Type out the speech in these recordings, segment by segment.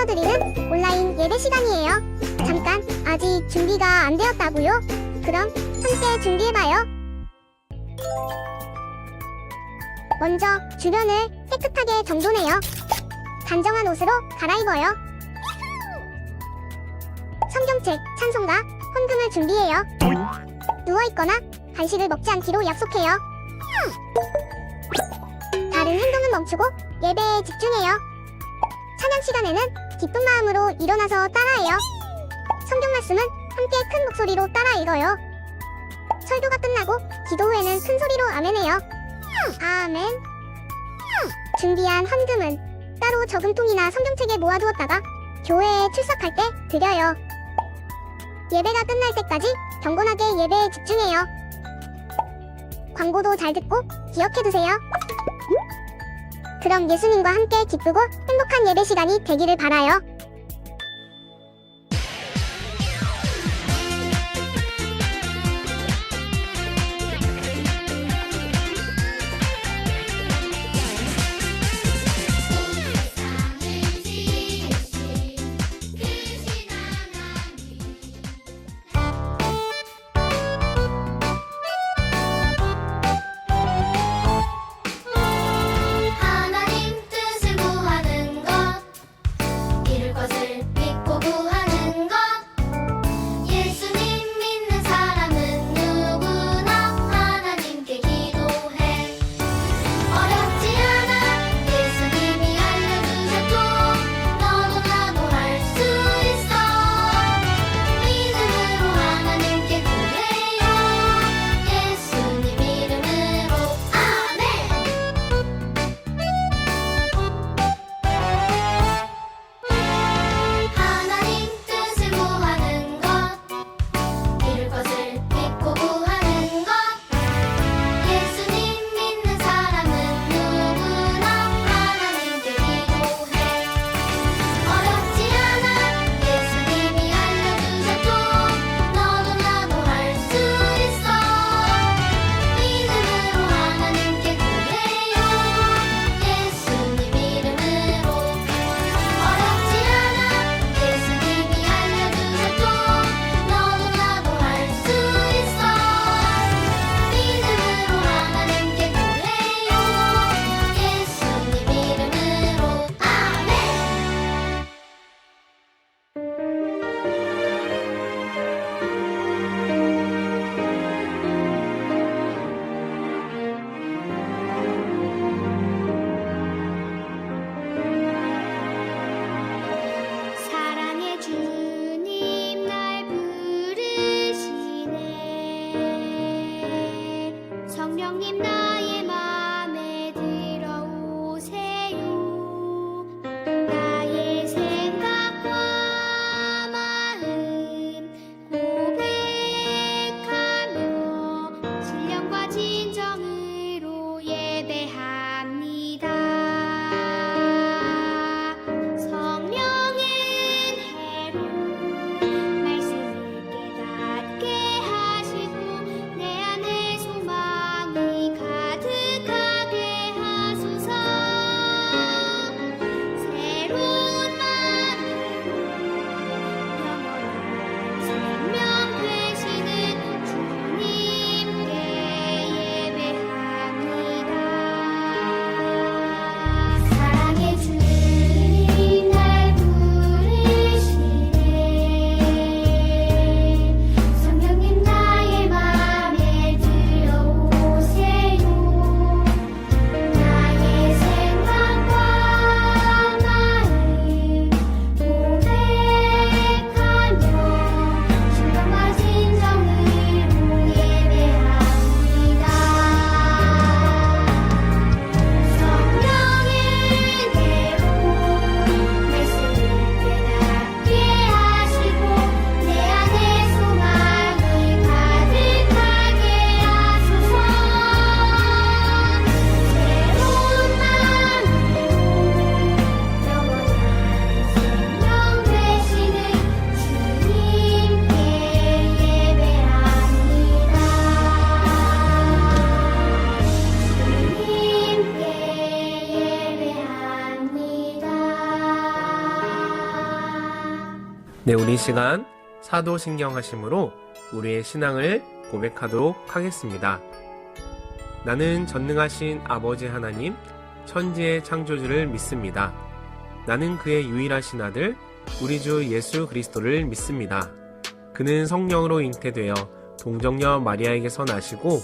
드리는 온라인 예배 시간이에요. 잠깐, 아직 준비가 안 되었다고요? 그럼 함께 준비해봐요. 먼저 주변을 깨끗하게 정돈해요. 단정한 옷으로 갈아입어요. 성경책, 찬송가, 헌금을 준비해요. 누워있거나 간식을 먹지 않기로 약속해요. 다른 행동은 멈추고 예배에 집중해요. 찬양 시간에는 기쁜 마음으로 일어나서 따라해요. 성경 말씀은 함께 큰 목소리로 따라 읽어요. 설교가 끝나고 기도 후에는 큰 소리로 아멘해요. 아멘. 준비한 헌금은 따로 저금통이나 성경책에 모아두었다가 교회에 출석할 때 드려요. 예배가 끝날 때까지 경건하게 예배에 집중해요. 광고도 잘 듣고 기억해두세요. 그럼 예수님과 함께 기쁘고 행복한 예배 시간이 되기를 바라요. 네, 우리 시간 사도신경하심으로 우리의 신앙을 고백하도록 하겠습니다. 나는 전능하신 아버지 하나님, 천지의 창조주를 믿습니다. 나는 그의 유일하신 아들, 우리 주 예수 그리스도를 믿습니다. 그는 성령으로 잉태되어 동정녀 마리아에게서 나시고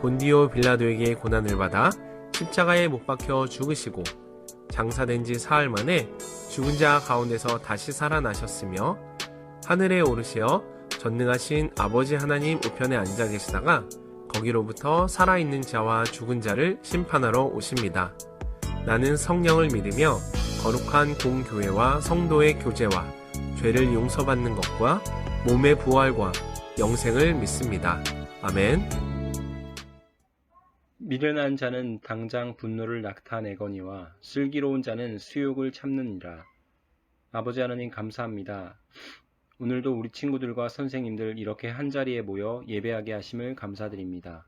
본디오 빌라도에게 고난을 받아 십자가에 못 박혀 죽으시고 장사된 지 사흘 만에 죽은 자 가운데서 다시 살아나셨으며 하늘에 오르시어 전능하신 아버지 하나님 우편에 앉아 계시다가 거기로부터 살아있는 자와 죽은 자를 심판하러 오십니다. 나는 성령을 믿으며 거룩한 공교회와 성도의 교제와 죄를 용서받는 것과 몸의 부활과 영생을 믿습니다. 아멘. 미련한 자는 당장 분노를 나타내거니와 슬기로운 자는 수욕을 참느니라. 아버지 하나님 감사합니다. 오늘도 우리 친구들과 선생님들 이렇게 한자리에 모여 예배하게 하심을 감사드립니다.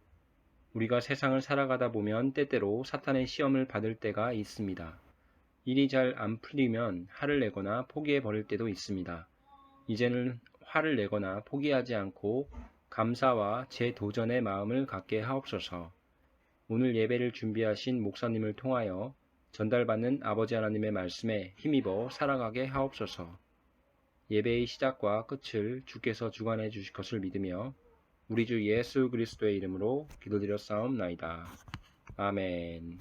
우리가 세상을 살아가다 보면 때때로 사탄의 시험을 받을 때가 있습니다. 일이 잘 안 풀리면 화를 내거나 포기해 버릴 때도 있습니다. 이제는 화를 내거나 포기하지 않고 감사와 재도전의 마음을 갖게 하옵소서. 오늘 예배를 준비하신 목사님을 통하여 전달받는 아버지 하나님의 말씀에 힘입어 살아가게 하옵소서. 예배의 시작과 끝을 주께서 주관해 주실 것을 믿으며 우리 주 예수 그리스도의 이름으로 기도드렸사옵나이다. 아멘.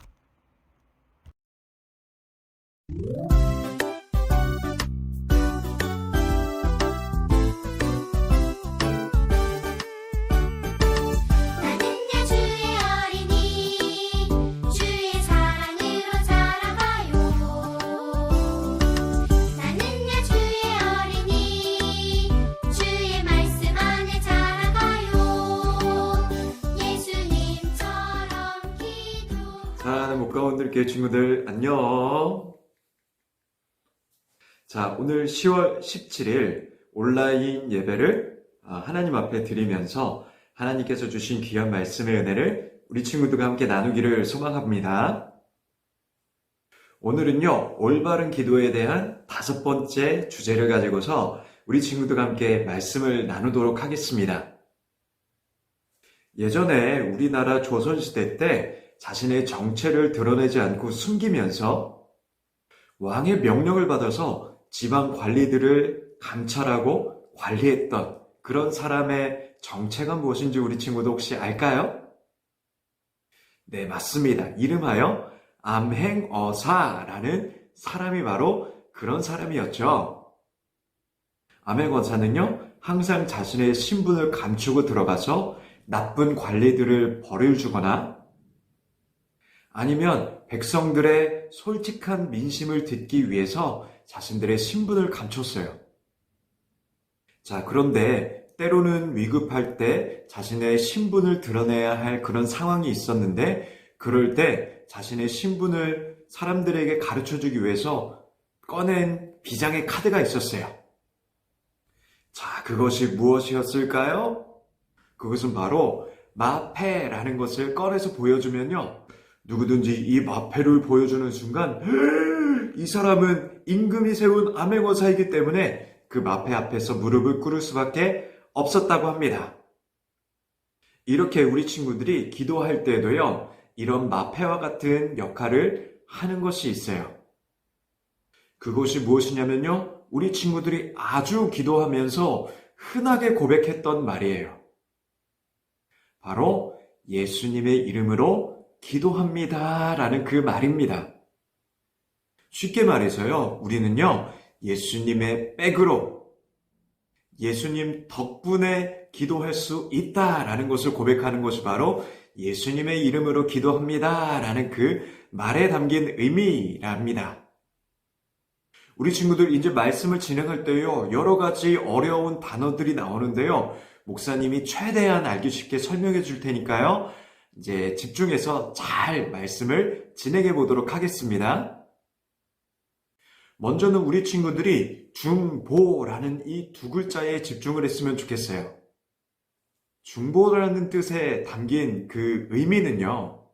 사랑하는 목가원들 교회 친구들 안녕. 자, 오늘 10월 17일 온라인 예배를 하나님 앞에 드리면서 하나님께서 주신 귀한 말씀의 은혜를 우리 친구들과 함께 나누기를 소망합니다. 오늘은요, 올바른 기도에 대한 5번째 주제를 가지고서 우리 친구들과 함께 말씀을 나누도록 하겠습니다. 예전에 우리나라 조선시대 때 자신의 정체를 드러내지 않고 숨기면서 왕의 명령을 받아서 지방 관리들을 감찰하고 관리했던 그런 사람의 정체가 무엇인지 우리 친구도 혹시 알까요? 네, 맞습니다. 이름하여 암행어사라는 사람이 바로 그런 사람이었죠. 암행어사는요, 항상 자신의 신분을 감추고 들어가서 나쁜 관리들을 벌을 주거나 아니면 백성들의 솔직한 민심을 듣기 위해서 자신들의 신분을 감췄어요. 자, 그런데 때로는 위급할 때 자신의 신분을 드러내야 할 그런 상황이 있었는데 그럴 때 자신의 신분을 사람들에게 가르쳐주기 위해서 꺼낸 비장의 카드가 있었어요. 자, 그것이 무엇이었을까요? 그것은 바로 마패라는 것을 꺼내서 보여주면요, 누구든지 이 마패를 보여주는 순간 이 사람은 임금이 세운 암행어사이기 때문에 그 마패 앞에서 무릎을 꿇을 수밖에 없었다고 합니다. 이렇게 우리 친구들이 기도할 때도요, 이런 마패와 같은 역할을 하는 것이 있어요. 그것이 무엇이냐면요, 우리 친구들이 아주 기도하면서 흔하게 고백했던 말이에요. 바로 예수님의 이름으로 기도합니다 라는 그 말입니다. 쉽게 말해서요, 우리는요, 예수님의 백으로 예수님 덕분에 기도할 수 있다라는 것을 고백하는 것이 바로 예수님의 이름으로 기도합니다 라는 그 말에 담긴 의미랍니다. 우리 친구들 이제 말씀을 진행할 때요, 여러 가지 어려운 단어들이 나오는데요, 목사님이 최대한 알기 쉽게 설명해 줄 테니까요, 이제 집중해서 잘 말씀을 진행해 보도록 하겠습니다. 먼저는 우리 친구들이 중보라는 이 두 글자에 집중을 했으면 좋겠어요. 중보라는 뜻에 담긴 그 의미는요,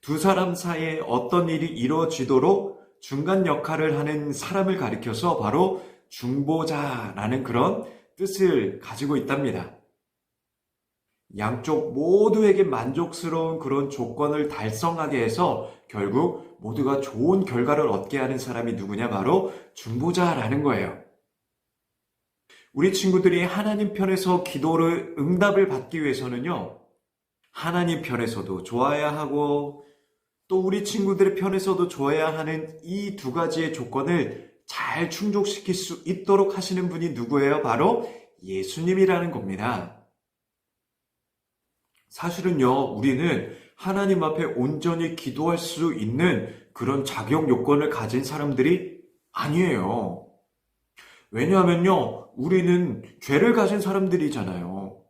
두 사람 사이에 어떤 일이 이루어지도록 중간 역할을 하는 사람을 가리켜서 바로 중보자라는 그런 뜻을 가지고 있답니다. 양쪽 모두에게 만족스러운 그런 조건을 달성하게 해서 결국 모두가 좋은 결과를 얻게 하는 사람이 누구냐? 바로 중보자라는 거예요. 우리 친구들이 하나님 편에서 기도를 응답을 받기 위해서는요, 하나님 편에서도 좋아야 하고 또 우리 친구들의 편에서도 좋아야 하는 이 두 가지의 조건을 잘 충족시킬 수 있도록 하시는 분이 누구예요? 바로 예수님이라는 겁니다. 사실은요, 우리는 하나님 앞에 온전히 기도할 수 있는 그런 자격 요건을 가진 사람들이 아니에요. 왜냐하면요, 우리는 죄를 가진 사람들이잖아요.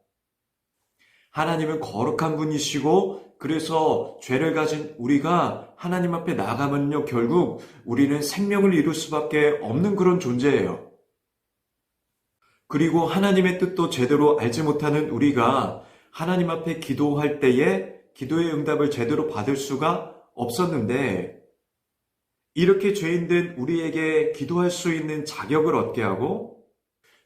하나님은 거룩한 분이시고, 그래서 죄를 가진 우리가 하나님 앞에 나가면요, 결국 우리는 생명을 이룰 수밖에 없는 그런 존재예요. 그리고 하나님의 뜻도 제대로 알지 못하는 우리가 하나님 앞에 기도할 때에 기도의 응답을 제대로 받을 수가 없었는데, 이렇게 죄인된 우리에게 기도할 수 있는 자격을 얻게 하고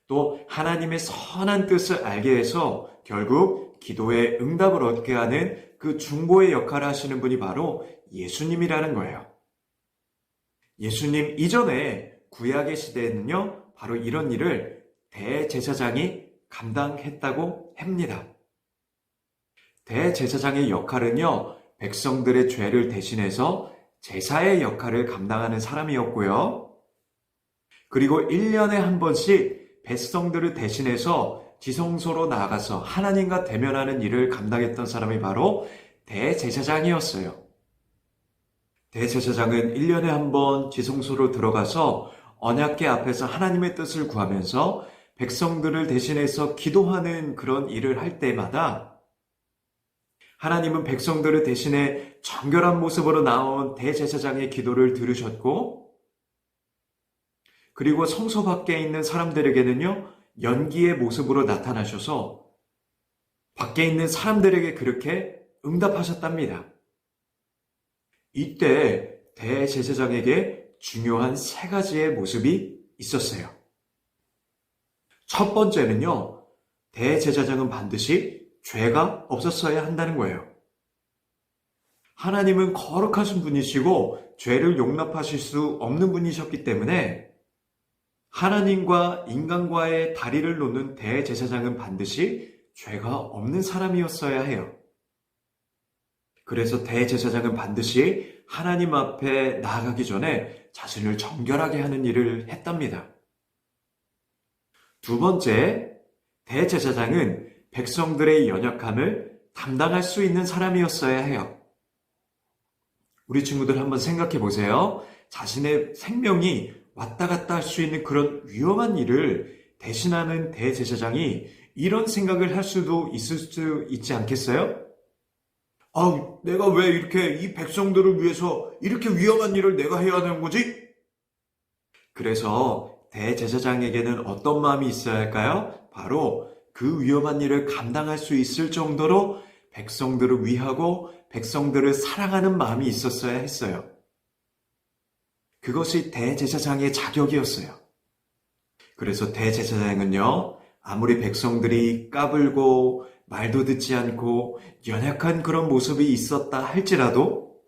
또 하나님의 선한 뜻을 알게 해서 결국 기도의 응답을 얻게 하는 그 중보의 역할을 하시는 분이 바로 예수님이라는 거예요. 예수님 이전에 구약의 시대에는요, 바로 이런 일을 대제사장이 감당했다고 합니다. 대제사장의 역할은요, 백성들의 죄를 대신해서 제사의 역할을 감당하는 사람이었고요. 그리고 1년에 한 번씩 백성들을 대신해서 지성소로 나아가서 하나님과 대면하는 일을 감당했던 사람이 바로 대제사장이었어요. 대제사장은 1년에 한 번 지성소로 들어가서 언약궤 앞에서 하나님의 뜻을 구하면서 백성들을 대신해서 기도하는 그런 일을 할 때마다 하나님은 백성들을 대신해 정결한 모습으로 나온 대제사장의 기도를 들으셨고, 그리고 성소 밖에 있는 사람들에게는요, 연기의 모습으로 나타나셔서 밖에 있는 사람들에게 그렇게 응답하셨답니다. 이때 대제사장에게 중요한 세 가지의 모습이 있었어요. 첫 번째는요, 대제사장은 반드시 죄가 없었어야 한다는 거예요. 하나님은 거룩하신 분이시고 죄를 용납하실 수 없는 분이셨기 때문에 하나님과 인간과의 다리를 놓는 대제사장은 반드시 죄가 없는 사람이었어야 해요. 그래서 대제사장은 반드시 하나님 앞에 나아가기 전에 자신을 정결하게 하는 일을 했답니다. 두 번째, 대제사장은 백성들의 연약함을 담당할 수 있는 사람이었어야 해요. 우리 친구들 한번 생각해 보세요. 자신의 생명이 왔다 갔다 할 수 있는 그런 위험한 일을 대신하는 대제사장이 이런 생각을 할 수도 있을 수 있지 않겠어요? 내가 왜 이렇게 이 백성들을 위해서 이렇게 위험한 일을 내가 해야 하는 거지? 그래서 대제사장에게는 어떤 마음이 있어야 할까요? 바로 그 위험한 일을 감당할 수 있을 정도로 백성들을 위하고 백성들을 사랑하는 마음이 있었어야 했어요. 그것이 대제사장의 자격이었어요. 그래서 대제사장은요, 아무리 백성들이 까불고 말도 듣지 않고 연약한 그런 모습이 있었다 할지라도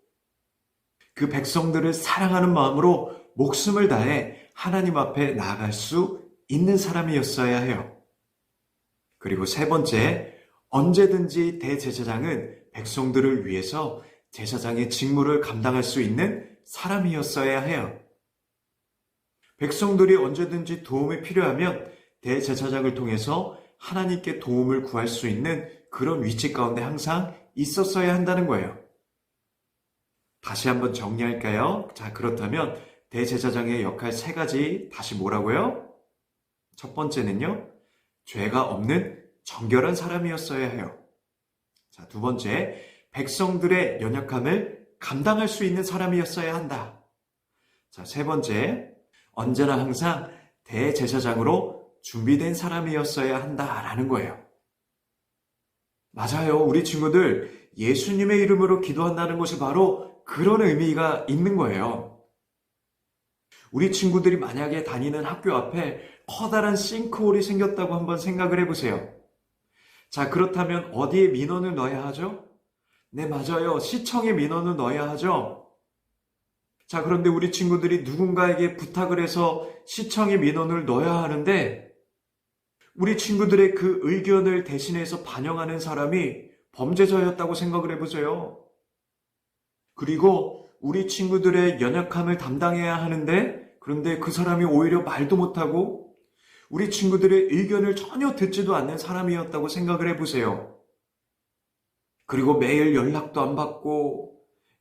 그 백성들을 사랑하는 마음으로 목숨을 다해 하나님 앞에 나아갈 수 있는 사람이었어야 해요. 그리고 세 번째, 언제든지 대제사장은 백성들을 위해서 제사장의 직무를 감당할 수 있는 사람이었어야 해요. 백성들이 언제든지 도움이 필요하면 대제사장을 통해서 하나님께 도움을 구할 수 있는 그런 위치 가운데 항상 있었어야 한다는 거예요. 다시 한번 정리할까요? 자, 그렇다면 대제사장의 역할 세 가지 다시 뭐라고요? 첫 번째는요, 죄가 없는 정결한 사람이었어야 해요. 자, 두 번째, 백성들의 연약함을 감당할 수 있는 사람이었어야 한다. 자, 세 번째, 언제나 항상 대제사장으로 준비된 사람이었어야 한다라는 거예요. 맞아요. 우리 친구들, 예수님의 이름으로 기도한다는 것이 바로 그런 의미가 있는 거예요. 우리 친구들이 만약에 다니는 학교 앞에 커다란 싱크홀이 생겼다고 한번 생각을 해보세요. 자, 그렇다면 어디에 민원을 넣어야 하죠? 네, 맞아요. 시청에 민원을 넣어야 하죠. 자, 그런데 우리 친구들이 누군가에게 부탁을 해서 시청에 민원을 넣어야 하는데 우리 친구들의 그 의견을 대신해서 반영하는 사람이 범죄자였다고 생각을 해보세요. 그리고 우리 친구들의 연약함을 담당해야 하는데 그런데 그 사람이 오히려 말도 못하고 우리 친구들의 의견을 전혀 듣지도 않는 사람이었다고 생각을 해보세요. 그리고 매일 연락도 안 받고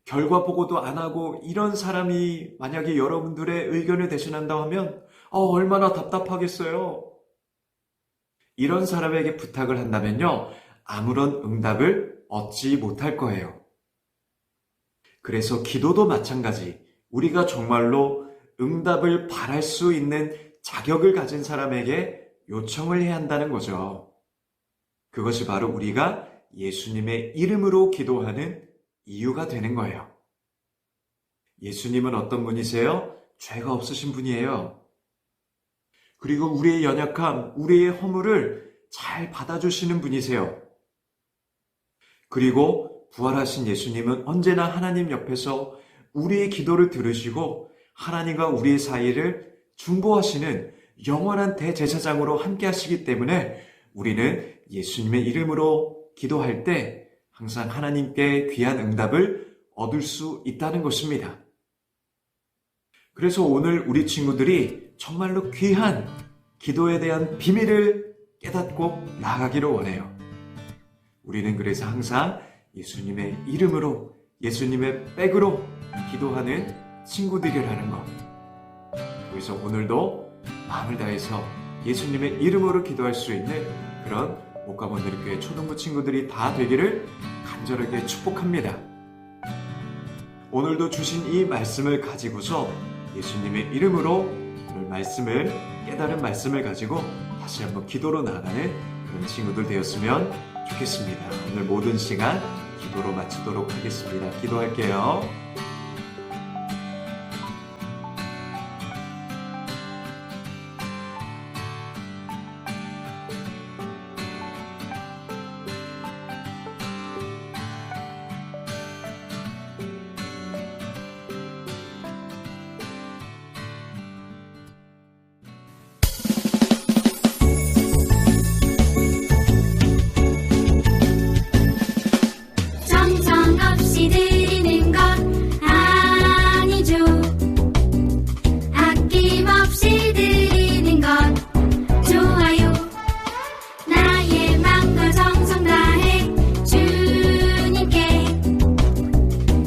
결과 보고도 안 하고 이런 사람이 만약에 여러분들의 의견을 대신한다고 하면 얼마나 답답하겠어요. 이런 사람에게 부탁을 한다면요. 아무런 응답을 얻지 못할 거예요. 그래서 기도도 마찬가지. 우리가 정말로 응답을 바랄 수 있는 자격을 가진 사람에게 요청을 해야 한다는 거죠. 그것이 바로 우리가 예수님의 이름으로 기도하는 이유가 되는 거예요. 예수님은 어떤 분이세요? 죄가 없으신 분이에요. 그리고 우리의 연약함, 우리의 허물을 잘 받아주시는 분이세요. 그리고 부활하신 예수님은 언제나 하나님 옆에서 우리의 기도를 들으시고 하나님과 우리의 사이를 중보하시는 영원한 대제사장으로 함께 하시기 때문에 우리는 예수님의 이름으로 기도할 때 항상 하나님께 귀한 응답을 얻을 수 있다는 것입니다. 그래서 오늘 우리 친구들이 정말로 귀한 기도에 대한 비밀을 깨닫고 나아가기를 원해요. 우리는 그래서 항상 예수님의 이름으로, 예수님의 백으로 기도하는 친구들이라는 것. 그래서 오늘도 마음을 다해서 예수님의 이름으로 기도할 수 있는 그런 목감원들교회 초등부 친구들이 다 되기를 간절하게 축복합니다. 오늘도 주신 이 말씀을 가지고서 예수님의 이름으로 오늘 말씀을, 깨달은 말씀을 가지고 다시 한번 기도로 나아가는 그런 친구들 되었으면 좋겠습니다. 오늘 모든 시간 기도로 마치도록 하겠습니다. 기도할게요. 정성없이 드리는 것 아니죠. 아낌없이 드리는 것 좋아요. 나의 맘과 정성 다해 주님께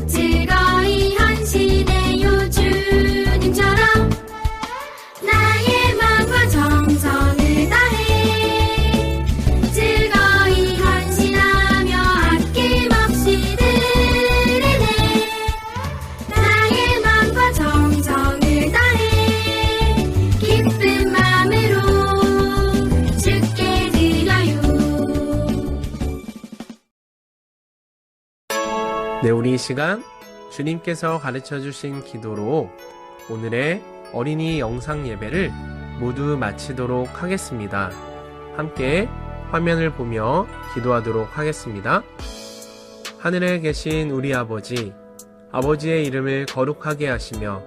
즐거이 헌신해요. 주님처럼 나의 맘과 정성을 다해 즐거이 헌신하며 아낌없이 드리네. 나의 맘과 정성을 다해 기쁜 마음으로 주께 드려요. 네, 우리 이 시간 주님께서 가르쳐 주신 기도로 오늘의 어린이 영상 예배를 모두 마치도록 하겠습니다. 함께 화면을 보며 기도하도록 하겠습니다. 하늘에 계신 우리 아버지, 아버지의 이름을 거룩하게 하시며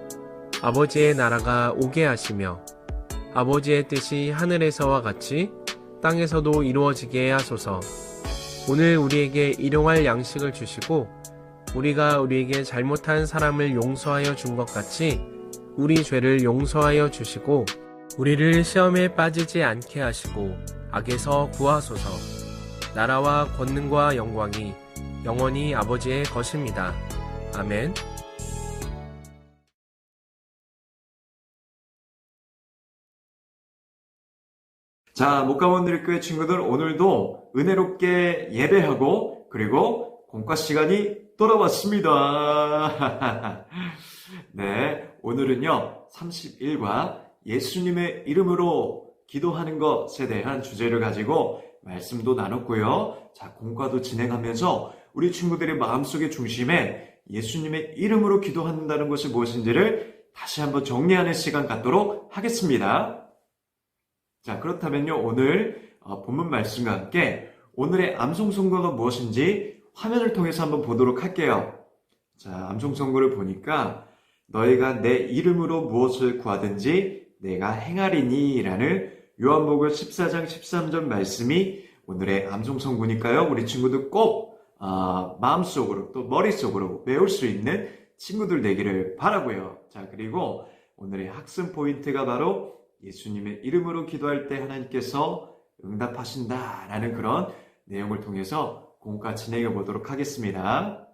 아버지의 나라가 오게 하시며 아버지의 뜻이 하늘에서와 같이 땅에서도 이루어지게 하소서. 오늘 우리에게 일용할 양식을 주시고 우리가 우리에게 잘못한 사람을 용서하여 준 것 같이 우리 죄를 용서하여 주시고 우리를 시험에 빠지지 않게 하시고 악에서 구하소서. 나라와 권능과 영광이 영원히 아버지의 것입니다. 아멘. 자, 목감원들교회 친구들, 오늘도 은혜롭게 예배하고 그리고 공과 시간이 돌아왔습니다. 네, 오늘은요 31과 예수님의 이름으로 기도하는 것에 대한 주제를 가지고 말씀도 나눴고요. 자, 공과도 진행하면서 우리 친구들의 마음속의 중심에 예수님의 이름으로 기도한다는 것이 무엇인지를 다시 한번 정리하는 시간 갖도록 하겠습니다. 자, 그렇다면요, 오늘 본문 말씀과 함께 오늘의 암송 선고가 무엇인지 화면을 통해서 한번 보도록 할게요. 자, 암송 선고를 보니까 너희가 내 이름으로 무엇을 구하든지 내가 행하리니 라는 요한복음 14장 13절 말씀이 오늘의 암송 선고니까요. 우리 친구들 꼭 마음속으로 또 머릿속으로 외울 수 있는 친구들 되기를 바라고요. 자, 그리고 오늘의 학습 포인트가 바로 예수님의 이름으로 기도할 때 하나님께서 응답하신다라는 그런 내용을 통해서 공과 진행해 보도록 하겠습니다.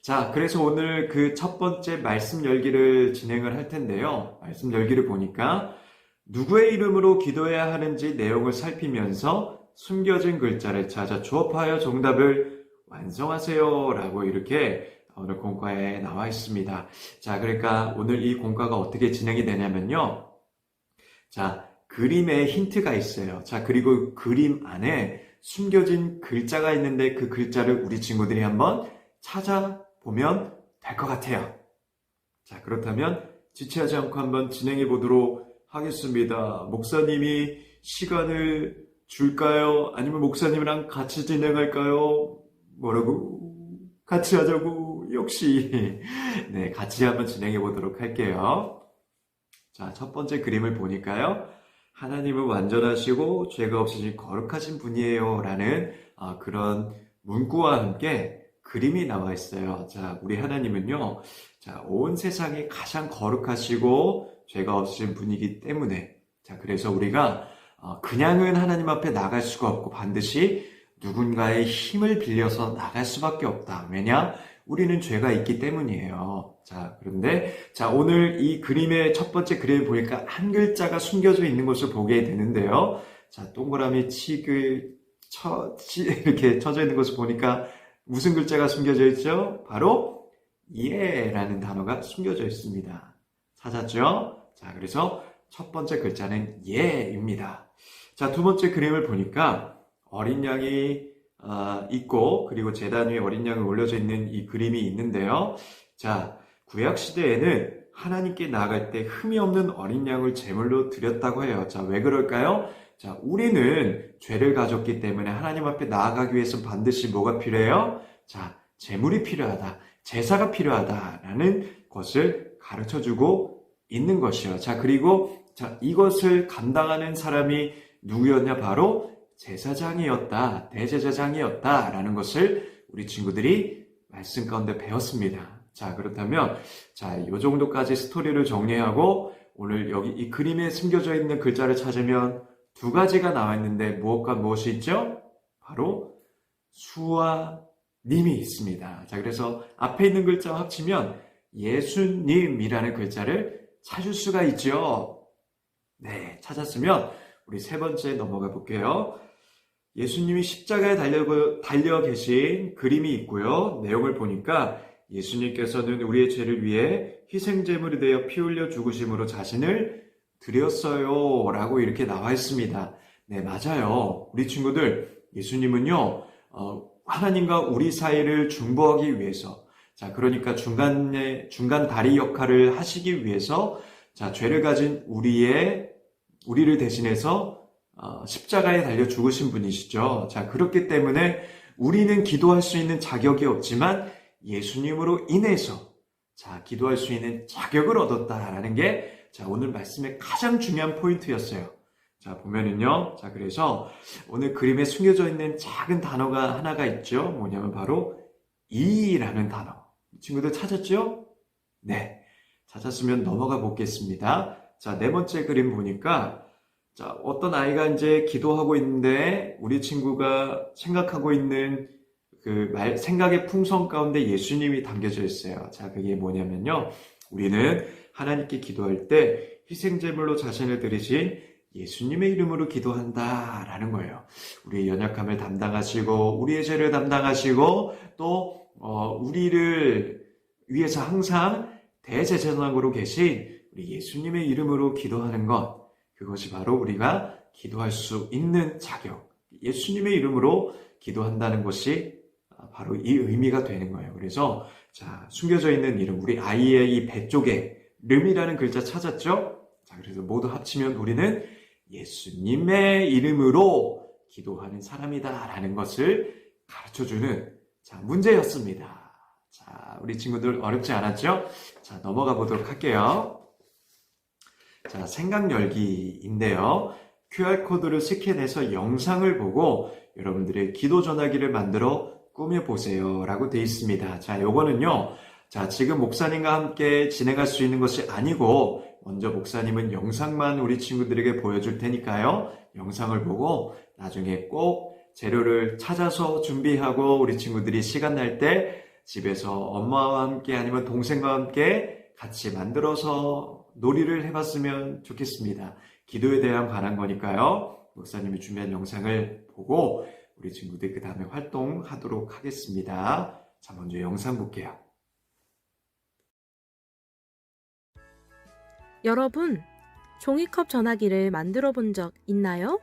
자, 그래서 오늘 그 첫 번째 말씀 열기를 진행을 할 텐데요. 말씀 열기를 보니까 누구의 이름으로 기도해야 하는지 내용을 살피면서 숨겨진 글자를 찾아 주업하여 정답을 완성하세요 라고 이렇게 오늘 공과에 나와 있습니다. 자, 그러니까 오늘 이 공과가 어떻게 진행이 되냐면요. 자, 그림에 힌트가 있어요. 자, 그리고 그림 안에 숨겨진 글자가 있는데 그 글자를 우리 친구들이 한번 찾아보면 될 것 같아요. 자, 그렇다면 지체하지 않고 한번 진행해 보도록 하겠습니다. 목사님이 시간을 줄까요? 아니면 목사님이랑 같이 진행할까요? 뭐라고? 같이 하자고. 역시. 네, 같이 한번 진행해 보도록 할게요. 자, 첫 번째 그림을 보니까요. 하나님은 완전하시고 죄가 없으신 거룩하신 분이에요. 라는 그런 문구와 함께 그림이 나와 있어요. 자, 우리 하나님은요. 자, 온 세상이 가장 거룩하시고 죄가 없으신 분이기 때문에 자, 그래서 우리가 그냥은 하나님 앞에 나갈 수가 없고 반드시 누군가의 힘을 빌려서 나갈 수밖에 없다. 왜냐? 우리는 죄가 있기 때문이에요. 자, 그런데 자, 오늘 이 그림의 첫 번째 그림을 보니까 한 글자가 숨겨져 있는 것을 보게 되는데요. 자, 동그라미 이렇게 쳐져 있는 것을 보니까 무슨 글자가 숨겨져 있죠? 바로 예라는 단어가 숨겨져 있습니다. 찾았죠? 자, 그래서 첫 번째 글자는 예입니다. 자, 두 번째 그림을 보니까 어린 양이 있고 그리고 제단 위에 어린 양이 올려져 있는 이 그림이 있는데요. 자, 구약 시대에는 하나님께 나아갈 때 흠이 없는 어린 양을 제물로 드렸다고 해요. 자, 왜 그럴까요? 자, 우리는 죄를 가졌기 때문에 하나님 앞에 나아가기 위해서는 반드시 뭐가 필요해요? 자, 제물이 필요하다. 제사가 필요하다라는 것을 가르쳐주고 있는 것이요. 자, 그리고 자, 이것을 감당하는 사람이 누구였냐? 바로 제사장이었다. 대제사장이었다라는 것을 우리 친구들이 말씀 가운데 배웠습니다. 자, 그렇다면 자, 이 정도까지 스토리를 정리하고 오늘 여기 이 그림에 숨겨져 있는 글자를 찾으면 두 가지가 나와 있는데 무엇과 무엇이 있죠? 바로 수와 님이 있습니다. 자, 그래서 앞에 있는 글자와 합치면 예수님이라는 글자를 찾을 수가 있죠. 네, 찾았으면 우리 세 번째 넘어가 볼게요. 예수님이 십자가에 달려 계신 그림이 있고요. 내용을 보니까 예수님께서는 우리의 죄를 위해 희생제물이 되어 피 흘려 죽으심으로 자신을 드렸어요 라고 이렇게 나와 있습니다. 네, 맞아요. 우리 친구들, 예수님은요 하나님과 우리 사이를 중보하기 위해서 자, 그러니까 중간 다리 역할을 하시기 위해서 자, 죄를 가진 우리를 대신해서 십자가에 달려 죽으신 분이시죠. 자, 그렇기 때문에 우리는 기도할 수 있는 자격이 없지만 예수님으로 인해서 자, 기도할 수 있는 자격을 얻었다라는 게 자, 오늘 말씀의 가장 중요한 포인트였어요. 자, 보면은요. 자, 그래서 오늘 그림에 숨겨져 있는 작은 단어가 하나가 있죠. 뭐냐면 바로 이라는 단어. 친구들 찾았죠? 네. 찾았으면 넘어가 보겠습니다. 자, 네 번째 그림 보니까 자, 어떤 아이가 이제 기도하고 있는데 우리 친구가 생각하고 있는 생각의 풍성 가운데 예수님이 담겨져 있어요. 자, 그게 뭐냐면요. 우리는 하나님께 기도할 때 희생제물로 자신을 드리신 예수님의 이름으로 기도한다라는 거예요. 우리의 연약함을 담당하시고 우리의 죄를 담당하시고 또 우리를 위해서 항상 대제사장으로 계신 우리 예수님의 이름으로 기도하는 것 그것이 바로 우리가 기도할 수 있는 자격 예수님의 이름으로 기도한다는 것이 바로 이 의미가 되는 거예요. 그래서 자, 숨겨져 있는 이름 우리 아이의 이 배 쪽에 름이라는 글자 찾았죠? 자, 그래서 모두 합치면 우리는 예수님의 이름으로 기도하는 사람이다 라는 것을 가르쳐주는 자, 문제였습니다. 자, 우리 친구들 어렵지 않았죠? 자, 넘어가 보도록 할게요. 자, 생각 열기인데요. QR코드를 스캔해서 영상을 보고 여러분들의 기도 전화기를 만들어 꾸며보세요 라고 되어 있습니다. 자, 요거는요. 자, 지금 목사님과 함께 진행할 수 있는 것이 아니고 먼저 목사님은 영상만 우리 친구들에게 보여줄 테니까요. 영상을 보고 나중에 꼭 재료를 찾아서 준비하고 우리 친구들이 시간 날 때 집에서 엄마와 함께 아니면 동생과 함께 같이 만들어서 놀이를 해봤으면 좋겠습니다. 기도에 대한 관한 거니까요. 목사님이 준비한 영상을 보고 우리 친구들 그 다음에 활동하도록 하겠습니다. 자, 먼저 영상 볼게요. 여러분, 종이컵 전화기를 만들어 본 적 있나요?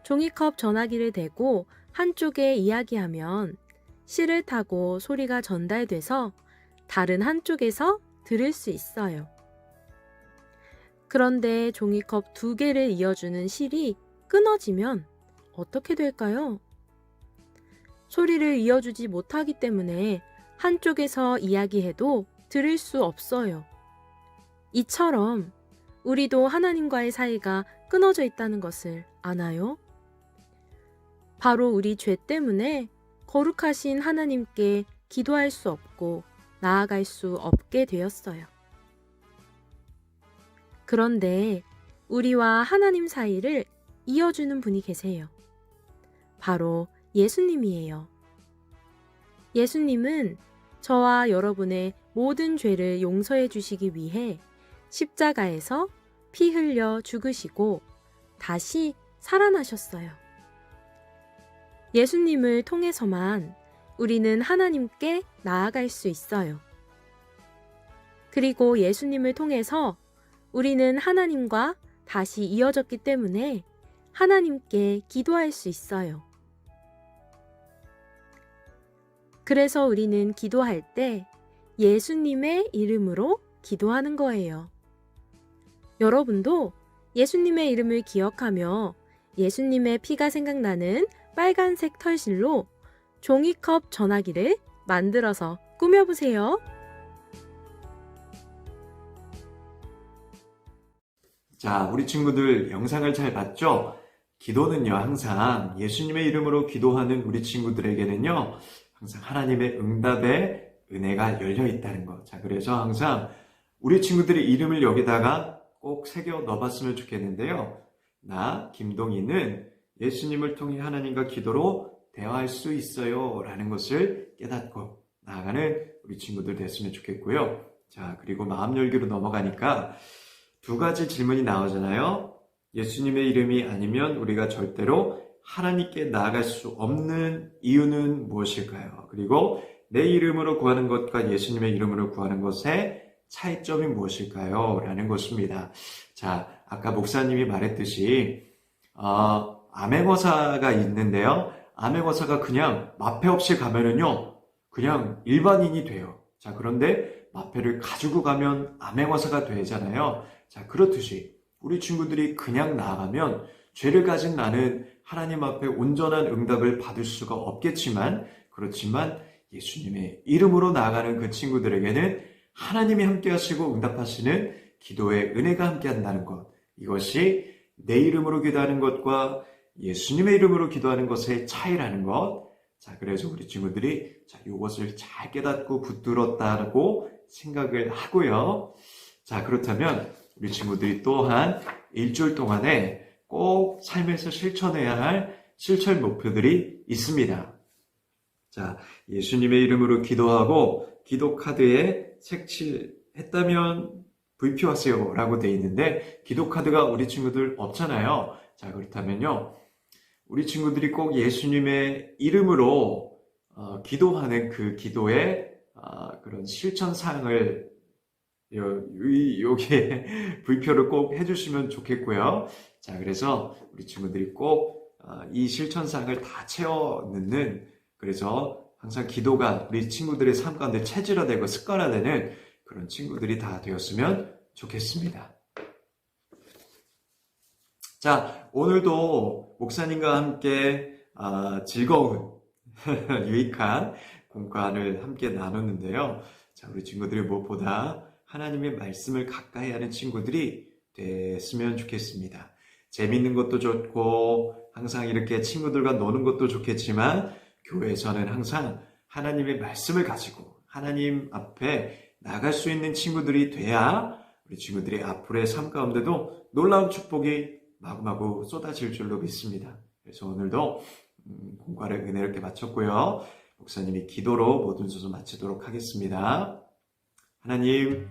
종이컵 전화기를 대고 한쪽에 이야기하면 실을 타고 소리가 전달돼서 다른 한쪽에서 들을 수 있어요. 그런데 종이컵 2개를 이어주는 실이 끊어지면 어떻게 될까요? 소리를 이어주지 못하기 때문에 한쪽에서 이야기해도 들을 수 없어요. 이처럼 우리도 하나님과의 사이가 끊어져 있다는 것을 아나요? 바로 우리 죄 때문에 거룩하신 하나님께 기도할 수 없고 나아갈 수 없게 되었어요. 그런데 우리와 하나님 사이를 이어주는 분이 계세요. 바로 예수님이에요. 예수님은 저와 여러분의 모든 죄를 용서해 주시기 위해 십자가에서 피 흘려 죽으시고 다시 살아나셨어요. 예수님을 통해서만 우리는 하나님께 나아갈 수 있어요. 그리고 예수님을 통해서 우리는 하나님과 다시 이어졌기 때문에 하나님께 기도할 수 있어요. 그래서 우리는 기도할 때 예수님의 이름으로 기도하는 거예요. 여러분도 예수님의 이름을 기억하며 예수님의 피가 생각나는 빨간색 털실로 종이컵 전화기를 만들어서 꾸며보세요. 자, 우리 친구들 영상을 잘 봤죠? 기도는요, 항상 예수님의 이름으로 기도하는 우리 친구들에게는요, 항상 하나님의 응답의 은혜가 열려 있다는 것. 자, 그래서 항상 우리 친구들의 이름을 여기다가 꼭 새겨 넣어봤으면 좋겠는데요. 나, 김동희는 예수님을 통해 하나님과 기도로 대화할 수 있어요 라는 것을 깨닫고 나아가는 우리 친구들 됐으면 좋겠고요. 자, 그리고 마음 열기로 넘어가니까 2가지 질문이 나오잖아요. 예수님의 이름이 아니면 우리가 절대로 하나님께 나아갈 수 없는 이유는 무엇일까요? 그리고 내 이름으로 구하는 것과 예수님의 이름으로 구하는 것의 차이점이 무엇일까요? 라는 것입니다. 자, 아까 목사님이 말했듯이 암행어사가 있는데요. 암행어사가 그냥 마패 없이 가면은요, 그냥 일반인이 돼요. 자, 그런데 마패를 가지고 가면 암행어사가 되잖아요. 자, 그렇듯이 우리 친구들이 그냥 나아가면 죄를 가진 나는 하나님 앞에 온전한 응답을 받을 수가 없겠지만, 그렇지만 예수님의 이름으로 나아가는 그 친구들에게는 하나님이 함께 하시고 응답하시는 기도의 은혜가 함께 한다는 것. 이것이 내 이름으로 기도하는 것과 예수님의 이름으로 기도하는 것의 차이라는 것. 자, 그래서 우리 친구들이 이것을 잘 깨닫고 붙들었다고 생각을 하고요. 자, 그렇다면 우리 친구들이 또한 일주일 동안에 꼭 삶에서 실천해야 할 실천 목표들이 있습니다. 자, 예수님의 이름으로 기도하고 기도 카드에 색칠했다면 VP하세요 라고 돼 있는데 기도 카드가 우리 친구들 없잖아요. 자, 그렇다면요, 우리 친구들이 꼭 예수님의 이름으로 기도하는 그 기도의 그런 실천 사항을 여기에 VP를 꼭 해주시면 좋겠고요. 자, 그래서 우리 친구들이 꼭 이 실천 사항을 다 채워 넣는, 그래서 항상 기도가 우리 친구들의 삶 가운데 체질화되고 습관화되는 그런 친구들이 다 되었으면 좋겠습니다. 자, 오늘도 목사님과 함께 즐거운 유익한 공간을 함께 나눴는데요. 자, 우리 친구들이 무엇보다 하나님의 말씀을 가까이 하는 친구들이 됐으면 좋겠습니다. 재밌는 것도 좋고 항상 이렇게 친구들과 노는 것도 좋겠지만 교회에서는 항상 하나님의 말씀을 가지고 하나님 앞에 나갈 수 있는 친구들이 돼야 우리 친구들이 앞으로의 삶 가운데도 놀라운 축복이 마구마구 쏟아질 줄로 믿습니다. 그래서 오늘도 공과를 은혜롭게 마쳤고요. 목사님이 기도로 모든 소서 마치도록 하겠습니다. 하나님,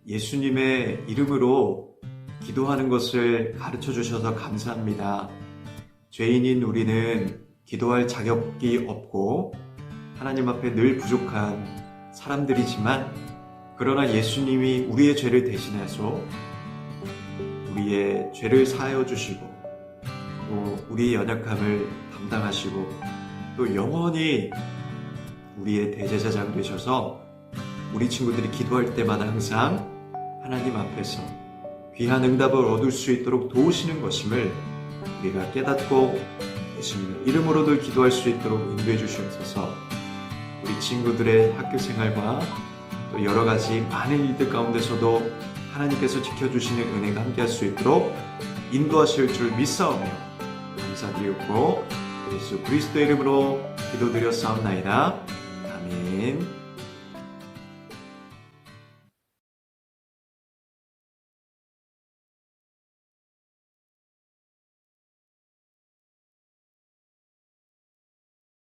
예수님의 이름으로 기도하는 것을 가르쳐 주셔서 감사합니다. 죄인인 우리는 기도할 자격이 없고 하나님 앞에 늘 부족한 사람들이지만 그러나 예수님이 우리의 죄를 대신하셔 우리의 죄를 사하여 주시고 또 우리의 연약함을 담당하시고 또 영원히 우리의 대제사장 되셔서 우리 친구들이 기도할 때마다 항상 하나님 앞에서 귀한 응답을 얻을 수 있도록 도우시는 것임을 우리가 깨닫고 예수님의 이름으로도 기도할 수 있도록 인도해 주시옵소서. 우리 친구들의 학교 생활과 또 여러 가지 많은 일들 가운데서도 하나님께서 지켜주시는 은혜가 함께할 수 있도록 인도하실 줄 믿사오며 감사드리고 예수 그리스도의 이름으로 기도드렸사옵나이다. 아멘.